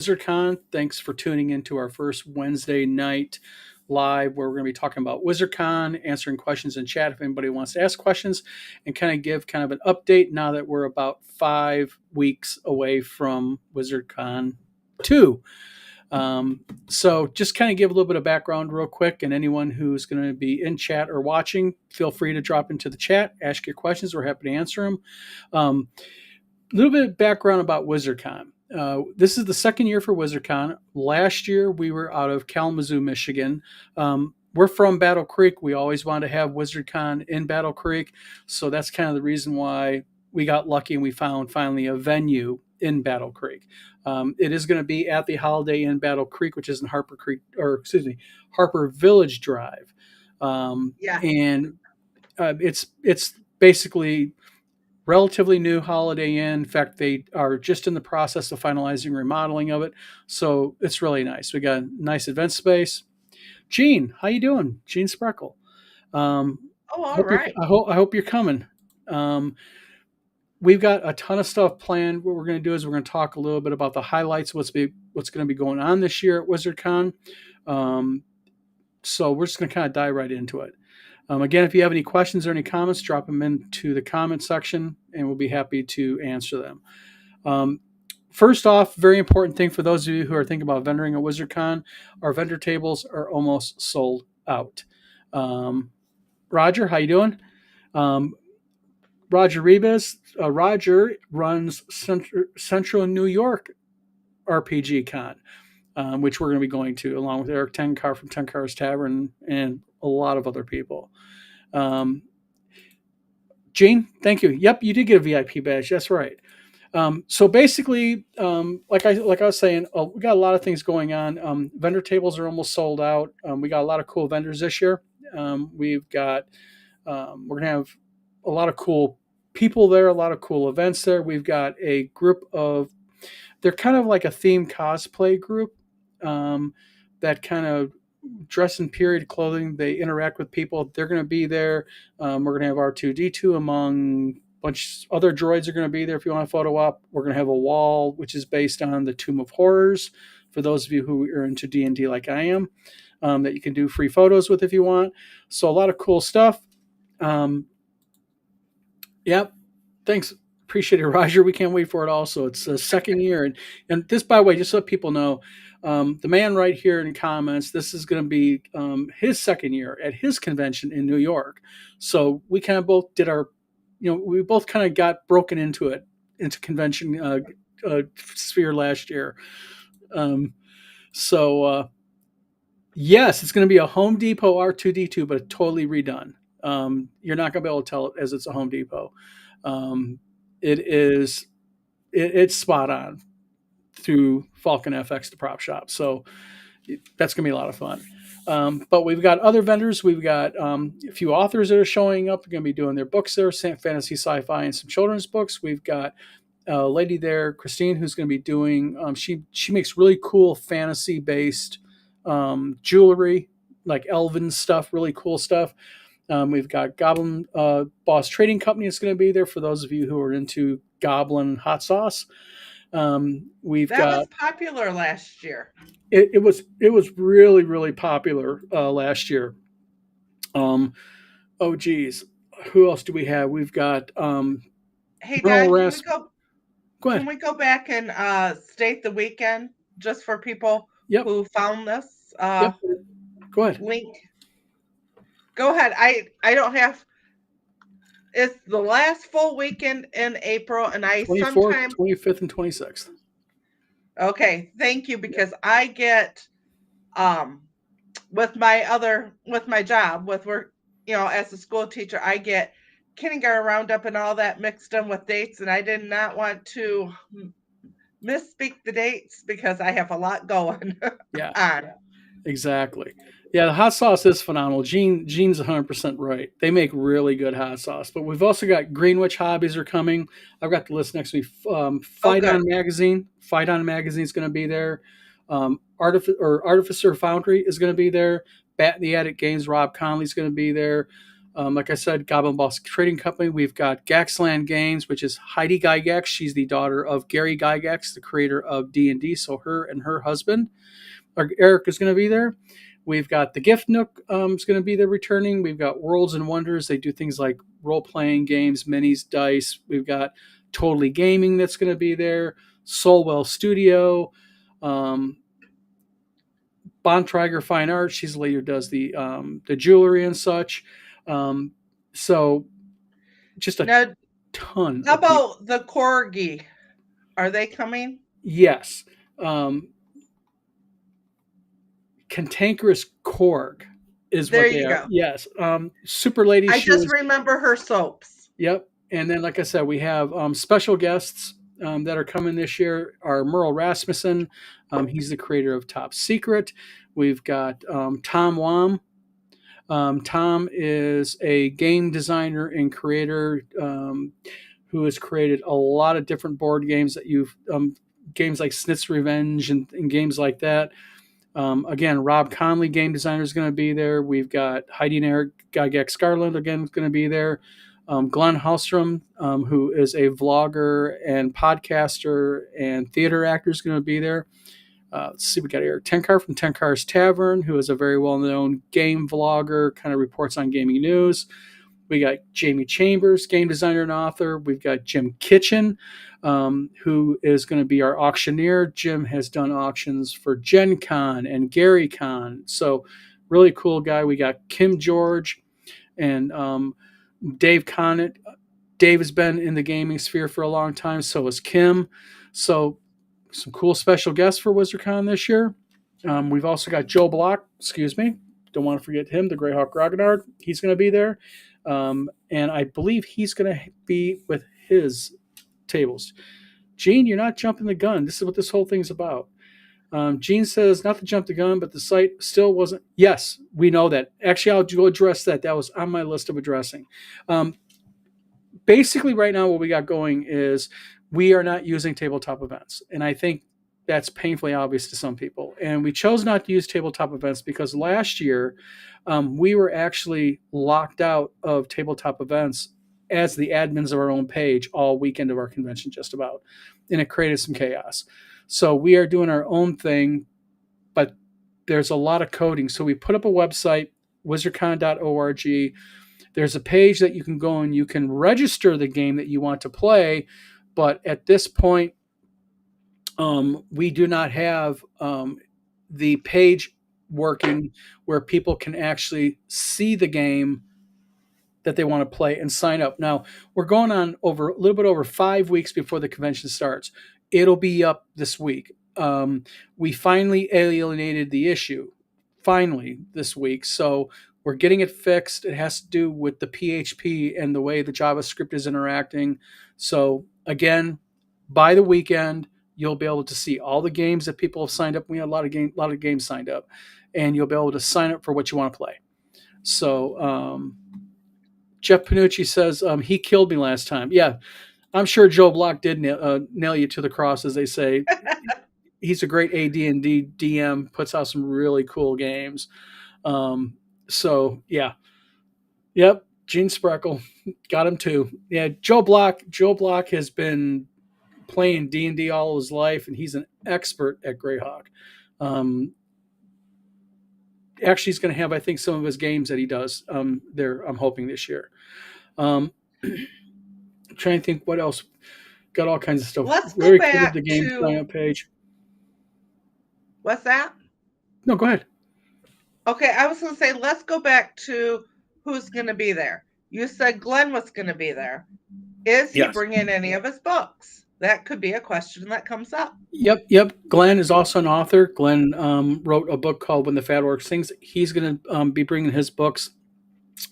WizardCon. Thanks for tuning into our first Wednesday night live where we're going to be talking about WizardCon, answering questions in chat if anybody wants to ask questions, and kind of give kind of an update now that we're about 5 weeks away from WizardCon 2. So just kind of give a little bit of background real quick, and anyone who's going to be in chat or watching, feel free to drop into the chat, ask your questions. We're happy to answer them. A little bit of background about WizardCon. This is the second year for WizardCon. Last year we were out of Kalamazoo, Michigan. We're from Battle Creek. We always wanted to have WizardCon in Battle Creek, so that's kind of the reason why we got lucky and we found finally a venue in Battle Creek. It is going to be at the Holiday Inn Battle Creek, which is in Harper Village Drive, Yeah. and it's basically relatively new Holiday Inn. In fact, they are just in the process of finalizing remodeling of it, so it's really nice. We got a nice event space. Gene, how you doing? Gene Spreckle. All right. I hope you're coming. We've got a ton of stuff planned. What we're going to do is we're going to talk a little bit about the highlights, what's going to be going on this year at WizardCon. So we're just going to kind of dive right into it. Again, if you have any questions or any comments, drop them into the comment section, and we'll be happy to answer them. First off, very important thing for those of you who are thinking about vendoring at WizardCon, our vendor tables are almost sold out. Roger, how you doing? Roger Rebus. Roger runs Central New York RPG Con, which we're going to be going to, along with Eric Tenkar from Tenkar's Tavern and a lot of other people. Gene, thank you. Yep, you did get a VIP badge. That's right. So basically, like I was saying, we got a lot of things going on. Vendor tables are almost sold out. We got a lot of cool vendors this year. We're going to have a lot of cool people there, a lot of cool events there. We've got a group they're kind of like a themed cosplay group that kind of dress in period clothing. They interact with people. They're going to be there. We're going to have R2D2 among a bunch of other droids are going to be there if you want to photo op. We're going to have a wall which is based on the Tomb of Horrors for those of you who are into D&D like I am, that you can do free photos with if you want. So a lot of cool stuff. Yep. Thanks. Appreciate it, Roger. We can't wait for it also. It's the second year. And this, by the way, just so people know, the man right here in comments, this is going to be his second year at his convention in New York. So we kind of both did we both kind of got broken into convention sphere last year. Yes, it's going to be a Home Depot R2D2, but totally redone. You're not going to be able to tell it as it's a Home Depot. It's spot on through Falcon FX, the prop shop. So that's going to be a lot of fun. But we've got other vendors. We've got a few authors that are showing up. They're going to be doing their books there, fantasy, sci-fi, and some children's books. We've got a lady there, Christine, who's going to be doing, she makes really cool fantasy-based jewelry, like elven stuff, really cool stuff. We've got Goblin Boss Trading Company is going to be there for those of you who are into Goblin hot sauce. That was popular last year. It was really, really popular last year. Oh geez, who else do we have? We've got hey Don, can we go back and state the weekend just for people who found this yep. Go ahead. Link. Go ahead. I don't have. It's the last full weekend in April, and 24th, 25th, and 26th. Okay, thank you, because I get with my job with work, as a school teacher, I get kindergarten roundup and all that mixed in with dates, and I did not want to misspeak the dates because I have a lot going on. Exactly. Yeah, the hot sauce is phenomenal. Gene's 100% right. They make really good hot sauce. But we've also got Greenwich Hobbies are coming. I've got the list next to me. Fight On Magazine. Fight On Magazine is going to be there. Artificer Foundry is going to be there. Bat in the Attic Games, Rob Conley's going to be there. Like I said, Goblin Boss Trading Company. We've got Gaxland Games, which is Heidi Gygax. She's the daughter of Gary Gygax, the creator of D&D. So her and her husband, Eric, is going to be there. We've got the Gift Nook is going to be there returning. We've got Worlds and Wonders. They do things like role-playing games, minis, dice. We've got Totally Gaming that's going to be there. Soulwell Studio. Bontrager Fine Arts. She's the lady who does the jewelry and such. So just a Now, ton. how about the Corgi? Are they coming? Yes. Cantankerous Korg is There what they you are. go. Yes. Super Lady. I just remember her soaps. Yep. And then, like I said, we have special guests that are coming this year. Are Merle Rasmussen. He's the creator of Top Secret. We've got Tom Wam. Tom is a game designer and creator who has created a lot of different board games that you've games like Snit's Revenge and games like that. Again, Rob Conley, game designer, is going to be there. We've got Heidi and Eric Gygax Garland again going to be there. Glenn Hallstrom, who is a vlogger and podcaster and theater actor, is going to be there. Let's see, we got Eric Tenkar from Tenkar's Tavern, who is a very well-known game vlogger, kind of reports on gaming news. We got Jamie Chambers, game designer and author. We've got Jim Kitchen, who is going to be our auctioneer. Jim has done auctions for Gen Con and Gary Con. So really cool guy. We got Kim George and Dave Conant. Dave has been in the gaming sphere for a long time. So is Kim. So some cool special guests for WizardCon this year. We've also got Joe Block. Excuse me. Don't want to forget him, the Greyhawk Grognard. He's going to be there. And I believe he's going to be with his tables. Gene, you're not jumping the gun. This is what this whole thing's about. Gene says, not to jump the gun, but the site still wasn't. Yes, we know that. Actually, I'll address that. That was on my list of addressing. Basically, right now, what we got going is we are not using tabletop events. And I think that's painfully obvious to some people. And we chose not to use tabletop events because last year we were actually locked out of tabletop events as the admins of our own page all weekend of our convention, just about. And it created some chaos. So we are doing our own thing, but there's a lot of coding. So we put up a website, wizardcon.org. There's a page that you can go and you can register the game that you want to play. But at this point, we do not have the page working where people can actually see the game that they want to play and sign up. Now, we're going on over a little bit over 5 weeks before the convention starts. It'll be up this week. We finally alienated the issue, finally, this week. So we're getting it fixed. It has to do with the PHP and the way the JavaScript is interacting. So again, by the weekend, you'll be able to see all the games that people have signed up. We had a lot of games signed up, and you'll be able to sign up for what you want to play. So Jeff Panucci says he killed me last time. Yeah, I'm sure Joe Block did nail you to the cross, as they say. He's a great AD&D DM, puts out some really cool games. So yeah, yep. Gene Spreckle got him too. Yeah, Joe Block has been playing D&D all his life, and he's an expert at Greyhawk. Actually, he's going to have, I think, some of his games that he does there. I'm hoping this year. I'm trying to think what else. Got all kinds of stuff. Let's Very go back the game to sign-up page. What's that? No, go ahead. Okay, I was going to say, let's go back to who's going to be there. You said Glenn was going to be there. Is he bringing any of his books? That could be a question that comes up. Yep. Glenn is also an author. Glenn wrote a book called When the Fat Orc Sings. He's going to be bringing his books,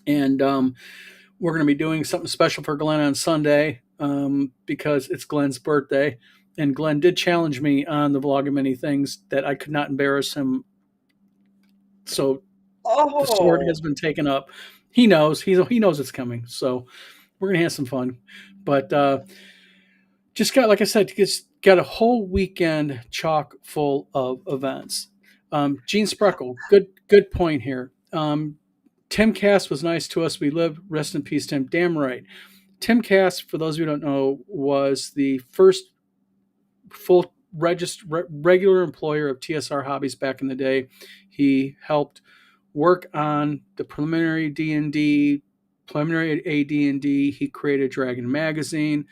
and we're going to be doing something special for Glenn on Sunday because it's Glenn's birthday. And Glenn did challenge me on the vlog of many things that I could not embarrass him. So the sword has been taken up. He knows. He knows it's coming. So we're going to have some fun. But just got, like I said, just got a whole weekend chock full of events. Gene Spreckle, good point here. Timcast was nice to us. We lived. Rest in peace, Tim. Damn right. Timcast, for those of you who don't know, was the first full regular employer of TSR Hobbies back in the day. He helped work on the preliminary D&D, preliminary AD&D. He created Dragon Magazine.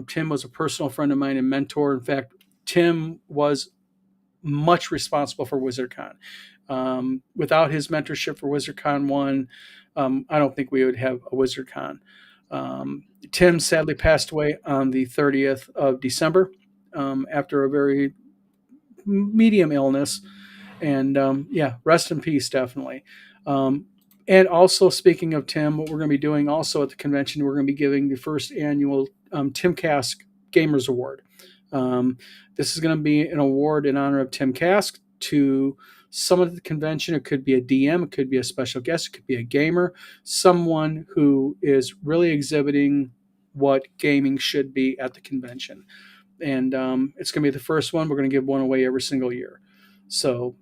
Tim was a personal friend of mine and mentor. In fact, Tim was much responsible for WizardCon. Without his mentorship for WizardCon 1, I don't think we would have a WizardCon. Tim sadly passed away on the 30th of December after a very medium illness. And yeah, rest in peace, definitely. And also, speaking of Tim, what we're going to be doing also at the convention, we're going to be giving the first annual Timcast Gamers Award. This is going to be an award in honor of Tim Kask to someone at the convention. It could be a DM, it could be a special guest, it could be a gamer, someone who is really exhibiting what gaming should be at the convention. And it's going to be the first one. We're going to give one away every single year. So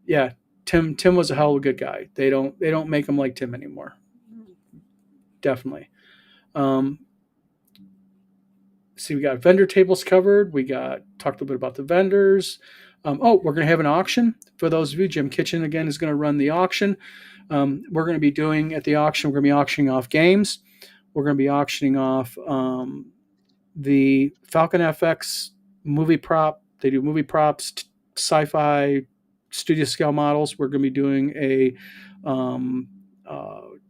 yeah, Tim was a hell of a good guy. They don't make him like Tim anymore. Definitely. See, we got vendor tables covered. We talked a little bit about the vendors. We're going to have an auction for those of you. Jim Kitchen again is going to run the auction. We're going to be doing at the auction. We're going to be auctioning off games. We're going to be auctioning off the Falcon FX movie prop. They do movie props, sci-fi, studio scale models. We're going to be doing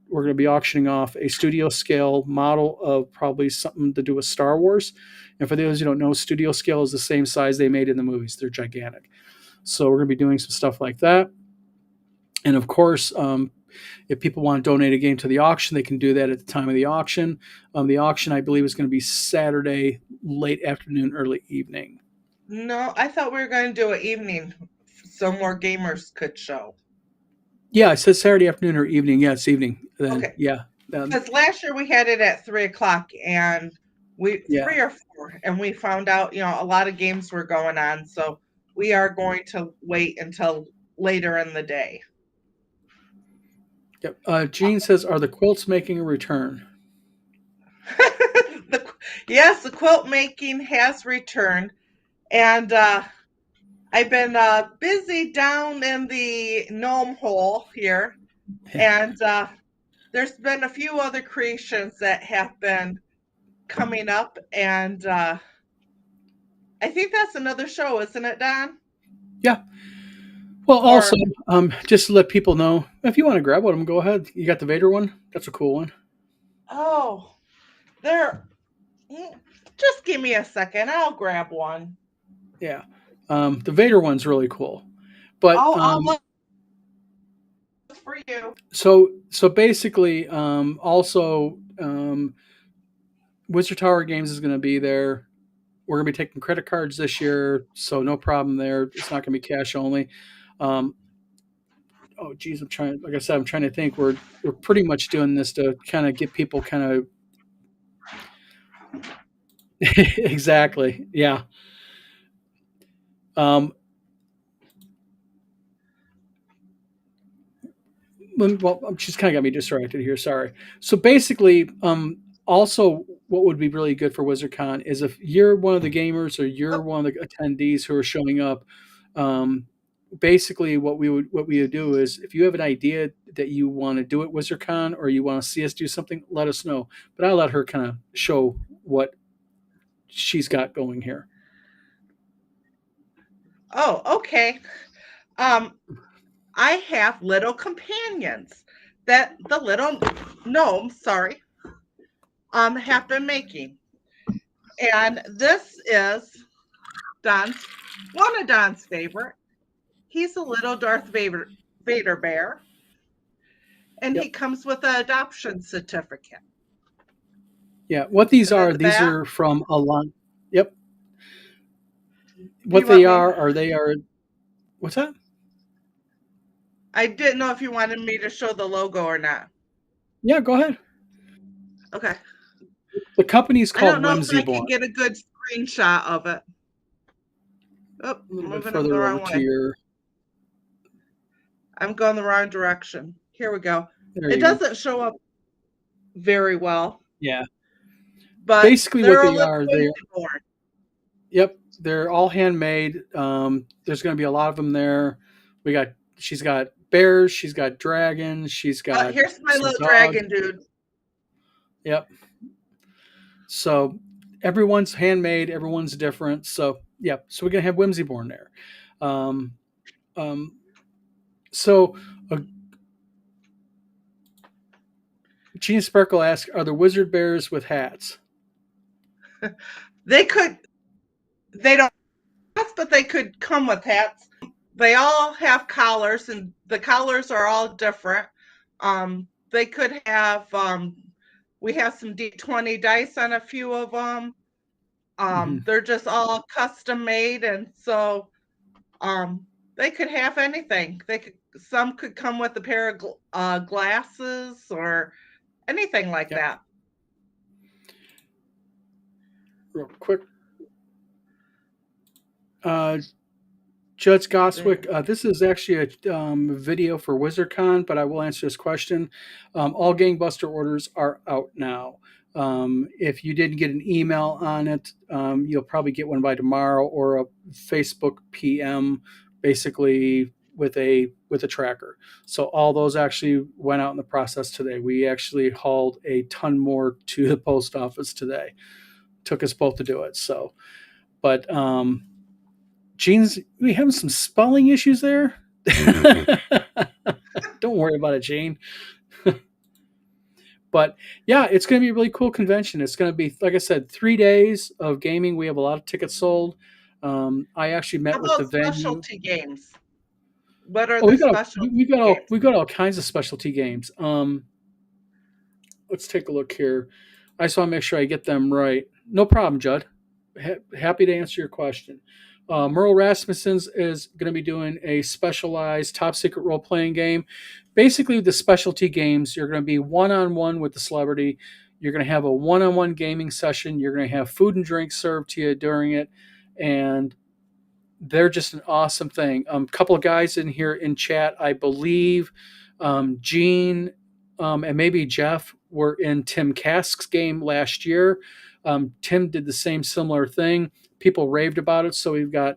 we're going to be auctioning off a studio scale model of probably something to do with Star Wars. And for those who don't know, studio scale is the same size they made in the movies. They're gigantic. So we're going to be doing some stuff like that. And of course, if people want to donate a game to the auction, they can do that at the time of the auction. The auction, I believe, is going to be Saturday, late afternoon, early evening. No, I thought we were going to do an evening so more gamers could show. Yeah, it says Saturday afternoon or evening. Yeah, it's evening. Then, okay. Yeah. Because last year we had it at 3:00 and 3 or 4, and we found out, a lot of games were going on. So we are going to wait until later in the day. Yep. Jean says, "Are the quilts making a return?" Yes, the quilt making has returned, and I've been busy down in the gnome hole here, and there's been a few other creations that have been coming up, and I think that's another show, isn't it, Don? Yeah. Well, also, just to let people know, if you want to grab one of them, go ahead. You got the Vader one? That's a cool one. Oh, just give me a second. I'll grab one. Yeah. The Vader one's really cool. But I'll look for you. So basically, also, Wizard Tower Games is going to be there. We're going to be taking credit cards this year, so no problem there. It's not going to be cash only. Oh geez, I'm trying to think. We're pretty much doing this to kind of get people kind of exactly, yeah. Well, she's kind of got me distracted here. Sorry. So basically, also, what would be really good for WizardCon is if you're one of the gamers or you're one of the attendees who are showing up. Basically, what we would do is if you have an idea that you want to do at WizardCon or you want to see us do something, let us know. But I'll let her kind of show what she's got going here. Oh, okay. I have little companions that the little gnomes, have been making. And this is one of Don's favorite. He's a little Darth Vader bear. And he comes with an adoption certificate. Yeah, what these are from a lot. Yep. What they are what's that? I didn't know if you wanted me to show the logo or not. Yeah, go ahead. Okay. The company's called Whimsy Born. I don't know if I can get a good screenshot of it. Oh, moving the wrong way. I'm going the wrong direction. Here we go. There It you go. doesn't show up very well, Yeah. but Basically, what they're a they little are, whimsy born. yep, they're all handmade. There's going to be a lot of them there. She's got bears, she's got dragons, she's got Here's my some little dogs. dragon dude. Yep. So everyone's handmade, everyone's different. So yeah, so we're gonna have Whimsyborn there. Um, um, so uh, Gene Sparkle asks, "Are the wizard bears with hats?" They could, they don't, but they could come with hats. They all have collars, and the collars are all different. They could have. We have some D20 dice on a few of them. Mm-hmm. They're just all custom made, and so they could have anything. Some could come with a pair of glasses or anything like Yep. that. Real quick, Judge Goswick, this is actually a video for WizardCon, but I will answer this question. All Gangbuster orders are out now. If you didn't get an email on it, you'll probably get one by tomorrow or a Facebook PM, basically with a tracker. So all those actually went out in the process today. We actually hauled a ton more to the post office today. Took us both to do it. So, but Gene's, we having some spelling issues there. Don't worry about it, Gene. But yeah, it's going to be a really cool convention. It's going to be, like I said, 3 days of gaming. We have a lot of tickets sold. I actually met How with the about venue. specialty games? What are Oh, the specialty games? we got all kinds of specialty games. Let's take a look here. I just want to make sure I get them right. No problem, Judd. Happy to answer your question. Merle Rasmussen's is going to be doing a specialized top secret role playing game. Basically, the specialty games, you're going to be one on one with the celebrity. You're going to have a one on one gaming session. You're going to have food and drink served to you during it. And they're just an awesome thing. A couple of guys in here in chat, I believe Gene and maybe Jeff were in Tim Kask's game last year. Tim did the same similar thing. People raved about it. So we've got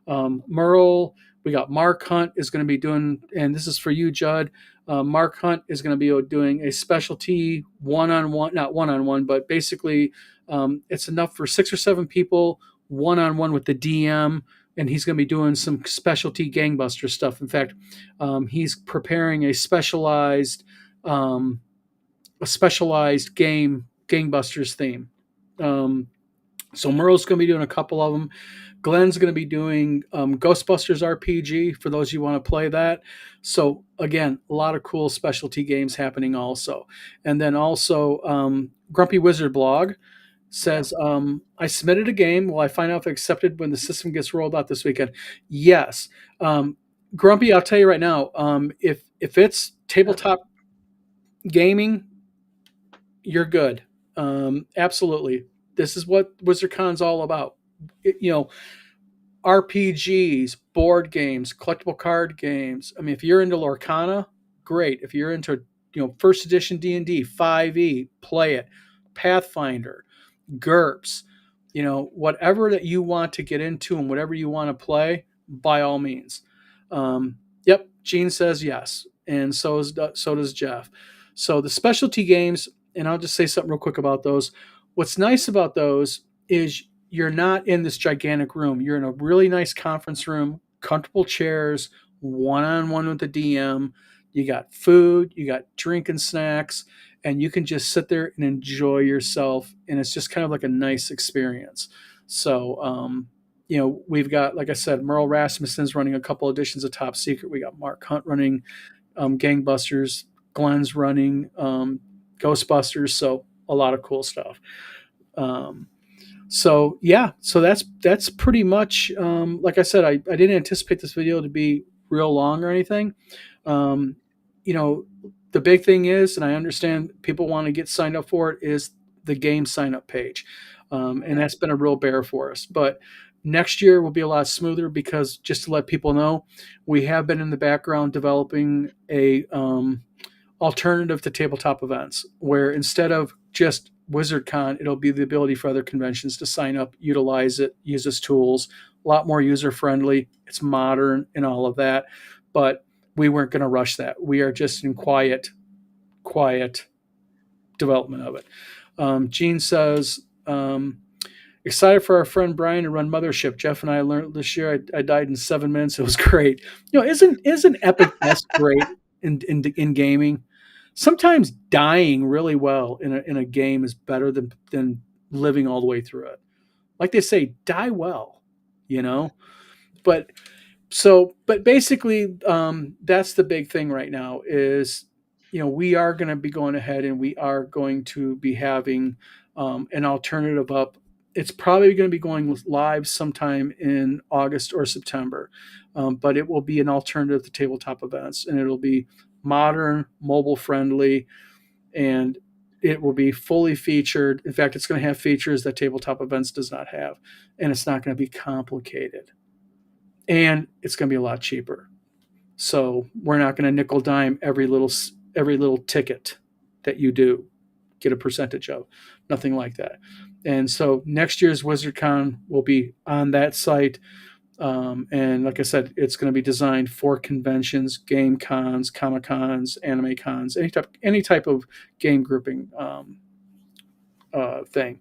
Merle. We got Mark Hunt is going to be doing, and this is for you, Judd. Mark Hunt is going to be doing a specialty one-on-one, not one-on-one, but basically it's enough for 6 or 7 people, one-on-one with the DM, and he's going to be doing some specialty gangbuster stuff. In fact, he's preparing a specialized game gangbusters theme. So Merle's going to be doing a couple of them. Glenn's going to be doing Ghostbusters RPG for those you want to play that. So again, a lot of cool specialty games happening also. And then also Grumpy Wizard blog says, I submitted a game. Will I find out if accepted when the system gets rolled out this weekend? Yes. Grumpy, I'll tell you right now, if it's tabletop gaming, you're good. Absolutely. This is what WizardCon's all about. RPGs, board games, collectible card games. I mean, if you're into Lorcana, great. If you're into, first edition D&D, 5e, play it. Pathfinder, GURPS, whatever that you want to get into and whatever you want to play, by all means. Yep, Gene says yes, and so does Jeff. So the specialty games, and I'll just say something real quick about those. What's nice about those is you're not in this gigantic room. You're in a really nice conference room, comfortable chairs, one-on-one with the DM. You got food, you got drink and snacks, and you can just sit there and enjoy yourself. And it's just kind of like a nice experience. So, we've got, like I said, Merle Rasmussen's running a couple editions of Top Secret. We got Mark Hunt running Gangbusters. Glenn's running Ghostbusters. So a lot of cool stuff. So that's pretty much, like I said, I didn't anticipate this video to be real long or anything. The big thing is, and I understand people want to get signed up for it, is the game sign up page. And that's been a real bear for us. But Next year will be a lot smoother because, just to let people know, we have been in the background developing a alternative to tabletop events, where instead of just WizardCon, it'll be the ability for other conventions to sign up, utilize it, use its tools. A lot more user friendly. It's modern and all of that, but we weren't going to rush that. We are just in quiet development of it. Gene says, excited for our friend Brian to run Mothership. Jeff and I learned this year. I died in 7 minutes. It was great. Isn't Epic Quest great in gaming? Sometimes dying really well in a game is better than living all the way through it. Like they say, die well, you know. But but basically, that's the big thing right now is, we are going to be going ahead and we are going to be having an alternative up. It's probably going to be going live sometime in August or September, but it will be an alternative to tabletop events, and it'll be modern, mobile friendly, and it will be fully featured. In fact, it's going to have features that tabletop events does not have, and it's not going to be complicated, and it's going to be a lot cheaper. So we're not going to nickel dime every little ticket that you do get a percentage of. Nothing like that. And so next year's WizardCon will be on that site. And like I said, it's going to be designed for conventions, game cons, comic cons, anime cons, any type of game grouping thing.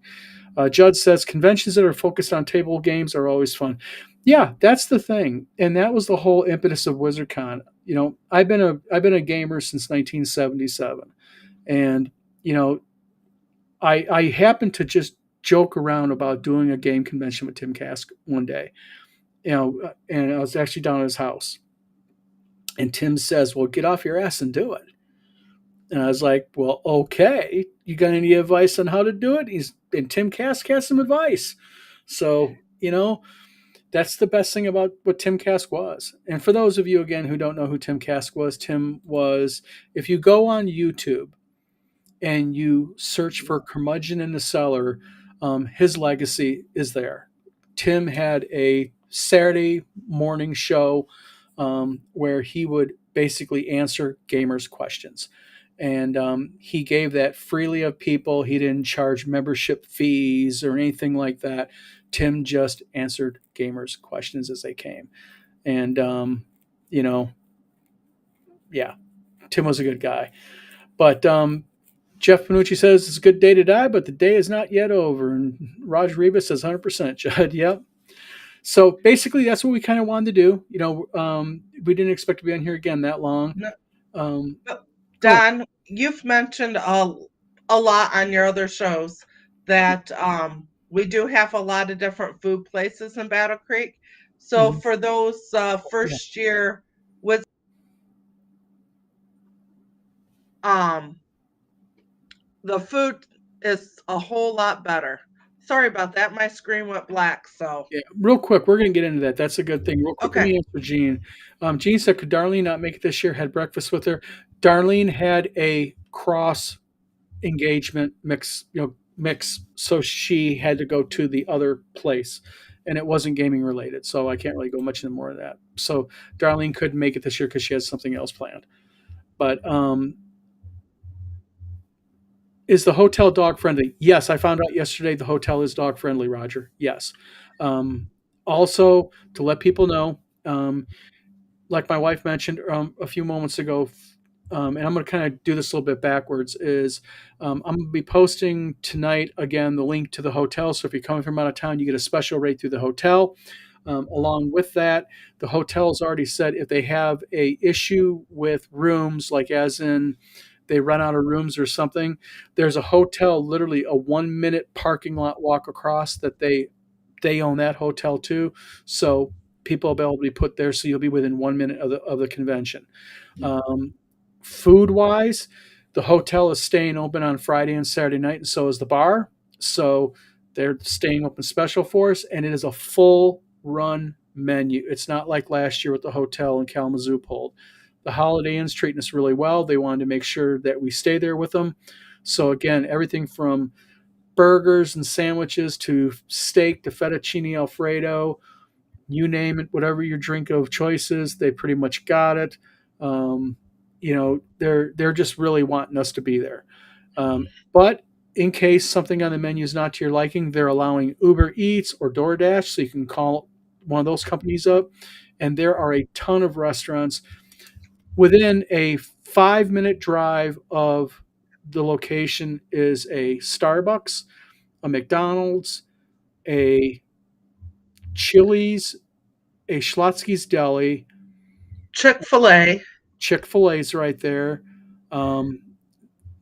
Judd says conventions that are focused on table games are always fun. Yeah, that's the thing, and that was the whole impetus of WizardCon. I've been a gamer since 1977, and I happened to just joke around about doing a game convention with Tim Kask one day, and I was actually down at his house, and Tim says, "Well, get off your ass and do it." And I was like, "Well, okay. You got any advice on how to do it?" And Tim Kask has some advice. So, that's the best thing about what Tim Kask was. And for those of you, again, who don't know who Tim Kask was, Tim was, if you go on YouTube and you search for Curmudgeon in the Cellar, his legacy is there. Tim had a Saturday morning show where he would basically answer gamers' questions. And he gave that freely of people. He didn't charge membership fees or anything like that. Tim just answered gamers' questions as they came. And, yeah, Tim was a good guy. But Jeff Panucci says it's a good day to die, but the day is not yet over. And Roger Rivas says 100%, Judd. Yep. So basically, that's what we kind of wanted to do. We didn't expect to be on here again that long. No, Um, no. Don, you've mentioned a lot on your other shows that we do have a lot of different food places in Battle Creek. So Mhm. for those first year with the food is a whole lot better. Sorry about that. My screen went black. So Yeah, real quick, we're going to get into that. That's a good thing. Real quick, let okay. me answer Jean. Jean said, could Darlene not make it this year? Had breakfast with her. Darlene had a cross engagement mix, so she had to go to the other place, and it wasn't gaming related. So I can't really go much into more of that. So Darlene couldn't make it this year because she has something else planned. But is the hotel dog friendly? Yes, I found out yesterday the hotel is dog friendly, Roger. Yes. Um, Also, to let people know, like my wife mentioned a few moments ago, and I'm going to kind of do this a little bit backwards, is I'm going to be posting tonight again the link to the hotel. So if you're coming from out of town, you get a special rate through the hotel. Along with that, the hotel's already said if they have a issue with rooms, like as in they run out of rooms or something, there's a hotel literally a 1 minute parking lot walk across that they own that hotel too. So people will be able to be put there, so you'll be within 1 minute of the convention. Um, Food wise, the hotel is staying open on Friday and Saturday night, and so is the bar. So they're staying open special for us, and it is a full run menu. It's not like last year with the hotel in Kalamazoo pulled. The Holiday Inn's treating us really well. They wanted to make sure that we stay there with them. So again, everything from burgers and sandwiches to steak to fettuccine alfredo, you name it, whatever your drink of choice is, they pretty much got it. Um, they're just really wanting us to be there. But in case something on the menu is not to your liking, they're allowing Uber Eats or DoorDash, so you can call one of those companies up. And there are a ton of restaurants within a 5-minute drive of the location is a Starbucks, a McDonald's, a Chili's, a Schlotsky's Deli, Chick-fil-A. Chick-fil-A's right there, um,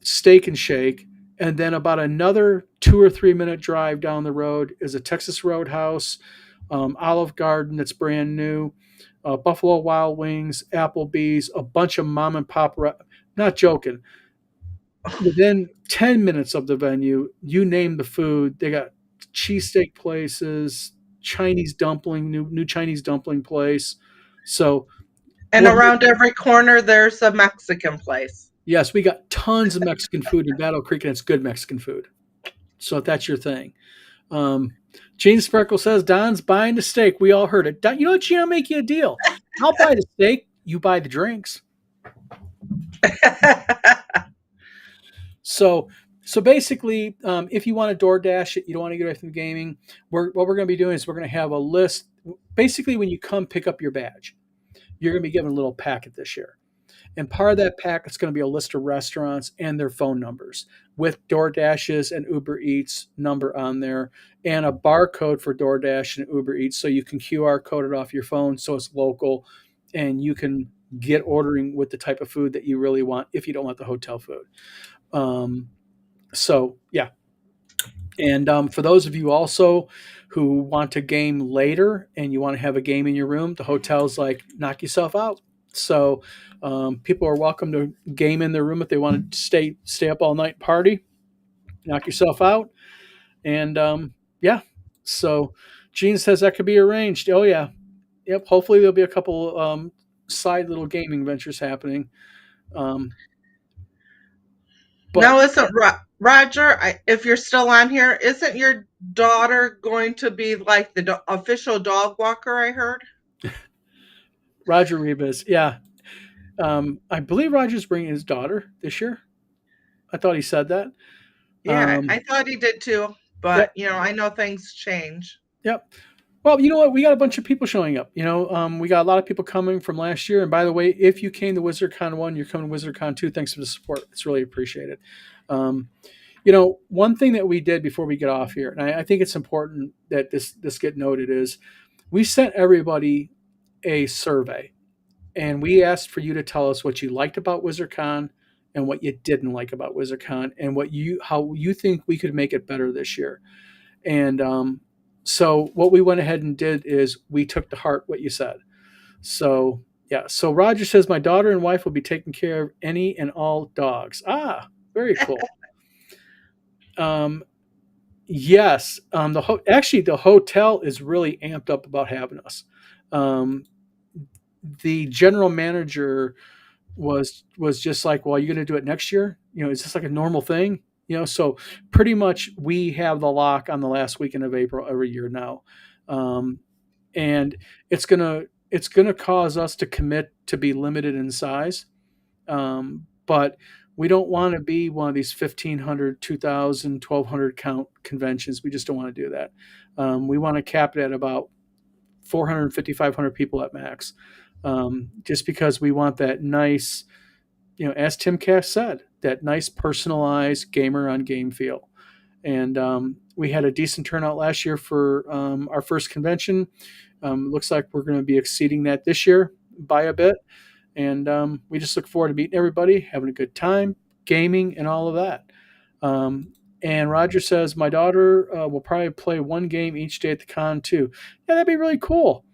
Steak and Shake, and then about another 2 or 3 minute drive down the road is a Texas Roadhouse, Olive Garden that's brand new, Buffalo Wild Wings, Applebee's, a bunch of mom and pop. Not joking. Within 10 minutes of the venue, you name the food. They got cheesesteak places, Chinese dumpling, new Chinese dumpling place. So And we're around every corner, there's a Mexican place. yes, we got tons of Mexican food in Battle Creek, and it's good Mexican food. So if that's your thing. Gene Sparkle says, Don's buying the steak. We all heard it. Don, you know what, Gene? I'll make you a deal. I'll buy the steak. You buy the drinks. So basically, if you want to DoorDash it, you don't want to get away from the gaming, what we're going to be doing is we're going to have a list. Basically, when you come pick up your badge, you're going to be given a little packet this year. And part of that pack is going to be a list of restaurants and their phone numbers with DoorDash's and Uber Eats number on there and a barcode for DoorDash and Uber Eats so you can QR code it off your phone so it's local and you can get ordering with the type of food that you really want if you don't want the hotel food. So, yeah. And for those of you also who want to game later and you want to have a game in your room, the hotel's like, knock yourself out. So people are welcome to game in their room if they want to stay up all night, party, knock yourself out, and yeah. So Gene says that could be arranged. Oh yeah, yep. Hopefully there'll be a couple side little gaming ventures happening. But Now, isn't Roger, if you're still on here, isn't your daughter going to be like the official dog walker? I heard. Roger Rebus, yeah. I believe Roger's bringing his daughter this year. I thought he said that. Yeah, I thought he did too. Yep. But I know things change. Yep. Well, you know what? We got a bunch of people showing up. We got a lot of people coming from last year. And by the way, if you came to WizardCon 1, you're coming to WizardCon 2. Thanks for the support. It's really appreciated. One thing that we did before we get off here, and I think it's important that this get noted, is we sent everybody a survey. And we asked for you to tell us what you liked about WizardCon and what you didn't like about WizardCon and how you think we could make it better this year. And so what we went ahead and did is we took to heart what you said. So yeah. So Roger says my daughter and wife will be taking care of any and all dogs. Ah, very cool. Yes. Actually the hotel is really amped up about having us. The general manager was just like, well, are you going to do it next year? Is this like a normal thing? So pretty much we have the lock on the last weekend of April every year now. And it's going to cause us to commit to be limited in size. But we don't want to be one of these 1,500, 2,000, 1,200 count conventions. We just don't want to do that. We want to cap it at about 450, 500 people at max. Just because we want that nice, as Tim Cass said, that nice personalized gamer on game feel. And we had a decent turnout last year for our first convention. Looks like we're going to be exceeding that this year by a bit. And we just look forward to meeting everybody, having a good time, gaming, and all of that. And Roger says, my daughter will probably play one game each day at the con too. Yeah, that'd be really cool.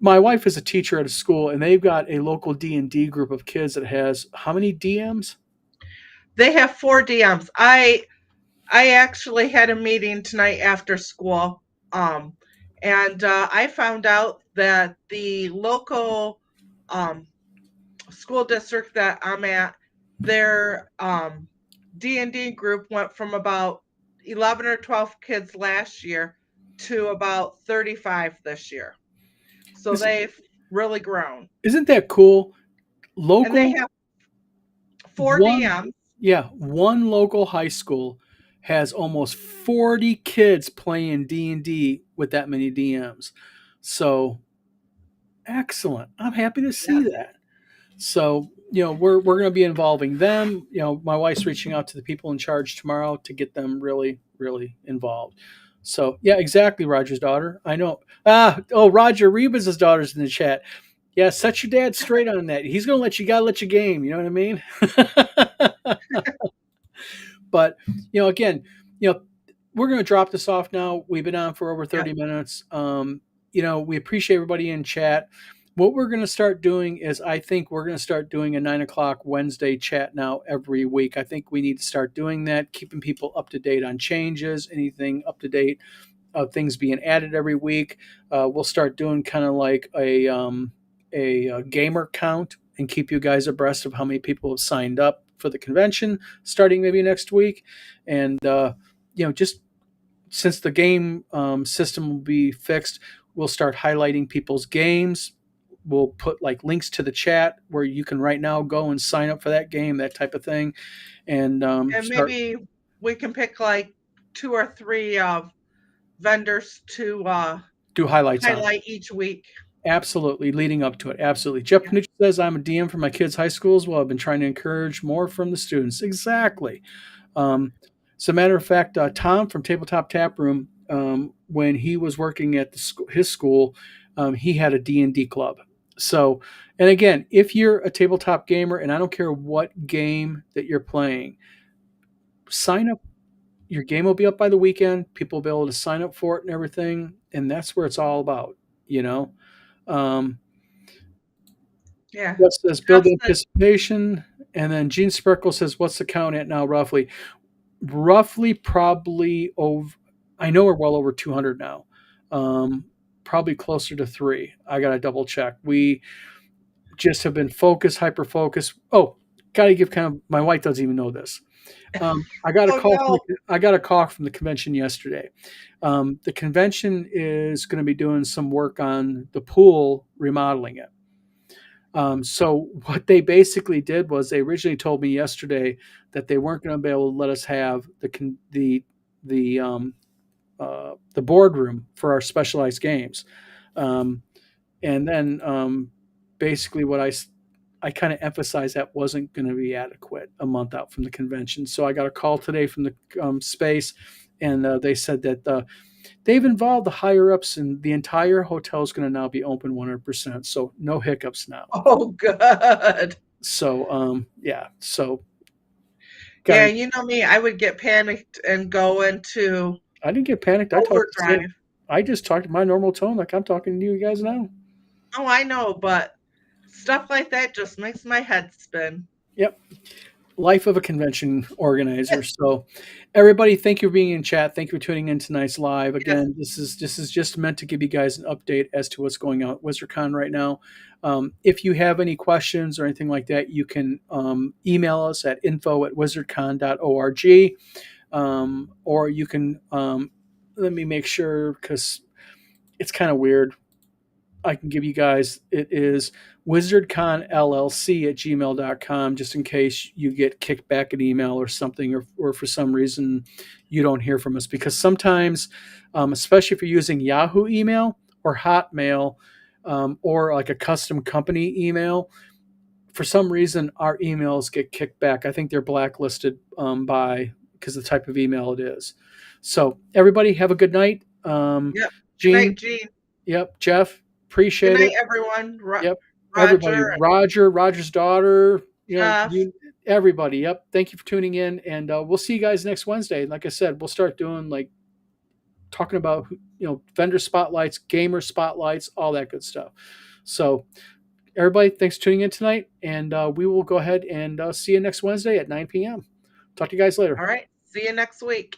My wife is a teacher at a school, and they've got a local D&D group of kids that has how many DMs? They have 4 DMs. I actually had a meeting tonight after school, and I found out that the local school district that I'm at their D&D group went from about 11 or 12 kids last year to about 35 this year. So they've really grown. Isn't that cool? And they Local have 4 one, DMs. yeah, one local high school has almost 40 kids playing D&D with that many DMs. So excellent. I'm happy to see Yes. that. So, we're going to be involving them. My wife's reaching out to the people in charge tomorrow to get them really, really involved. So, yeah, exactly, Roger's daughter. I know. Roger Reba's daughter's in the chat. Yeah, set your dad straight on that. He's going to let you game. You know what I mean? But, again, we're going to drop this off now. We've been on for over 30 minutes. We appreciate everybody in chat. What we're going to start doing is I think we're going to start doing a 9:00 Wednesday chat now every week. I think we need to start doing that, keeping people up to date on changes, anything up to date, things being added every week. We'll start doing kind of like a gamer count and keep you guys abreast of how many people have signed up for the convention starting maybe next week. And, just since the game system will be fixed, we'll start highlighting people's games. We'll put like links to the chat where you can right now go and sign up for that game, that type of thing. And maybe we can pick like 2 or 3 vendors to do highlights highlight each week. Absolutely, leading up to it. Absolutely. Jeff Panucci says, I'm a DM for my kids' high schools. Well, I've been trying to encourage more from the students. Exactly. As a matter of fact, Tom from Tabletop Tap Room, when he was working at his school, he had a D&D club. So, and again, if you're a tabletop gamer, and I don't care what game that you're playing, sign up. Your game will be up by the weekend. People will be able to sign up for it and everything. And that's where it's all about, Yeah. Yes, says build anticipation. And then Gene Sprinkle says, what's the count at now, roughly? Roughly, probably over, I know we're well over 200 now. Probably closer to 3. I got to double check. We just have been hyper focused. Oh, got to give my wife doesn't even know this. I got a call. No. I got a call from the convention yesterday. The convention is going to be doing some work on the pool, remodeling it. So what they basically did was they originally told me yesterday that they weren't going to be able to let us have the boardroom for our specialized games, and then basically what I kind of emphasized that wasn't going to be adequate a month out from the convention. So I got a call today from the space, and they said that they've involved the higher ups, and the entire hotel is going to now be open 100%. So no hiccups now. Oh, good. So yeah. So yeah, you know me, I would get panicked and go into. I didn't get panicked. I just talked my normal tone, like I'm talking to you guys now. Oh, I know, but stuff like that just makes my head spin. Yep. Life of a convention organizer. So everybody, thank you for being in chat. Thank you for tuning in tonight's live. Again, this is just meant to give you guys an update as to what's going on at WizardCon right now. If you have any questions or anything like that, you can email us at info@wizardcon.org, or you can let me make sure, because it's kind of weird. I can give you guys, it is wizardconllc@gmail.com, just in case you get kicked back an email or something, or for some reason you don't hear from us. Because sometimes, especially if you're using Yahoo email or Hotmail, or like a custom company email, for some reason our emails get kicked back. I think they're blacklisted because of the type of email it is. So everybody have a good night. Yep. Gene. Good night, Gene. Yep. Jeff. Appreciate Good night, it. everyone. Yep. Roger. Everybody. Roger's daughter. Everybody. Yep. Thank you for tuning in, and we'll see you guys next Wednesday. Like I said, we'll start doing talking about vendor spotlights, gamer spotlights, all that good stuff. So everybody, thanks for tuning in tonight, and we will go ahead and see you next Wednesday at 9 p.m. Talk to you guys later. All right. See you next week.